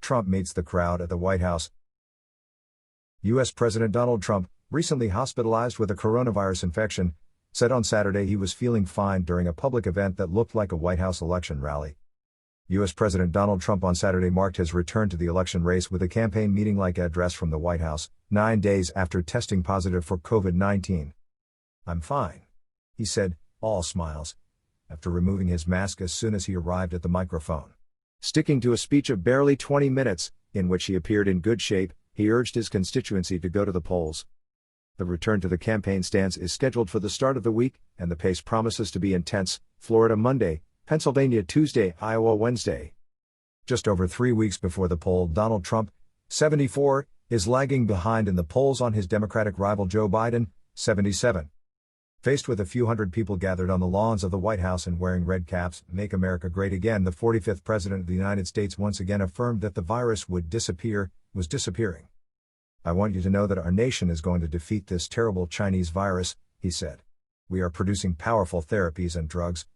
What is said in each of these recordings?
Trump meets the crowd at the White House. U.S. President Donald Trump, recently hospitalized with a coronavirus infection, said on Saturday he was feeling fine during a public event that looked like a White House election rally. U.S. President Donald Trump on Saturday marked his return to the election race with a campaign meeting-like address from the White House, 9 days after testing positive for COVID-19. "I'm fine," he said, all smiles, after removing his mask as soon as he arrived at the microphone. Sticking to a speech of barely 20 minutes, in which he appeared in good shape, he urged his constituency to go to the polls. The return to the campaign stance is scheduled for the start of the week, and the pace promises to be intense: Florida Monday, Pennsylvania Tuesday, Iowa Wednesday. Just over 3 weeks before the poll, Donald Trump, 74, is lagging behind in the polls on his Democratic rival Joe Biden, 77. Faced with a few hundred people gathered on the lawns of the White House and wearing red caps, "Make America Great Again," the 45th President of the United States once again affirmed that the virus was disappearing. "I want you to know that our nation is going to defeat this terrible Chinese virus," he said. "We are producing powerful therapies and drugs.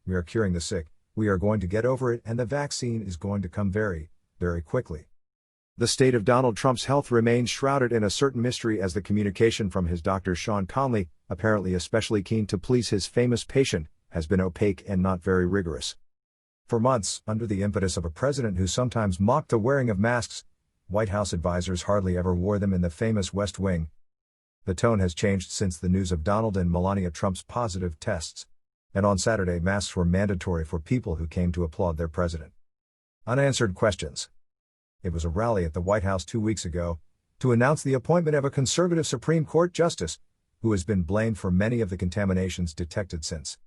We are curing the sick. We are going to get over it, and the vaccine is going to come very, very quickly." The state of Donald Trump's health remains shrouded in a certain mystery as the communication from his doctor Sean Conley, apparently especially keen to please his famous patient, has been opaque and not very rigorous. For months, under the impetus of a president who sometimes mocked the wearing of masks, White House advisors hardly ever wore them in the famous West Wing. The tone has changed since the news of Donald and Melania Trump's positive tests. And on Saturday, masks were mandatory for people who came to applaud their president. Unanswered questions. It was a rally at the White House 2 weeks ago to announce the appointment of a conservative Supreme Court justice, who has been blamed for many of the contaminations detected since.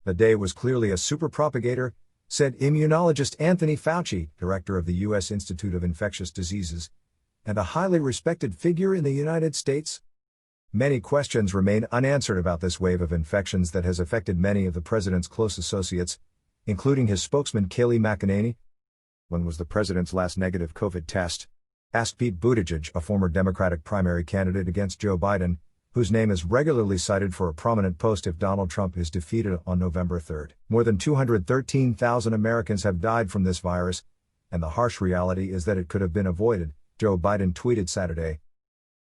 The day was clearly a super propagator, said immunologist Anthony Fauci, director of the U.S. Institute of Infectious Diseases, and a highly respected figure in the United States. Many questions remain unanswered about this wave of infections that has affected many of the president's close associates, including his spokesman Kayleigh McEnany. "When was the president's last negative COVID test?" asked Pete Buttigieg, a former Democratic primary candidate against Joe Biden, whose name is regularly cited for a prominent post if Donald Trump is defeated on November 3. More than 213,000 Americans have died from this virus, and the harsh reality is that it could have been avoided, Joe Biden tweeted Saturday.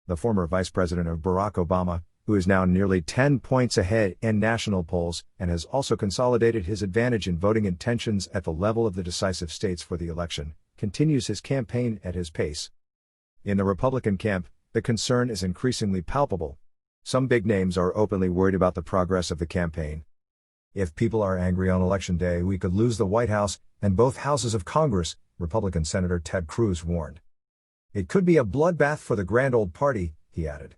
The former vice president of Barack Obama, who is now nearly 10 points ahead in national polls and has also consolidated his advantage in voting intentions at the level of the decisive states for the election, continues his campaign at his pace. In the Republican camp, the concern is increasingly palpable. Some big names are openly worried about the progress of the campaign. "If people are angry on Election Day, we could lose the White House and both houses of Congress," Republican Senator Ted Cruz warned. "It could be a bloodbath for the grand old party," he added.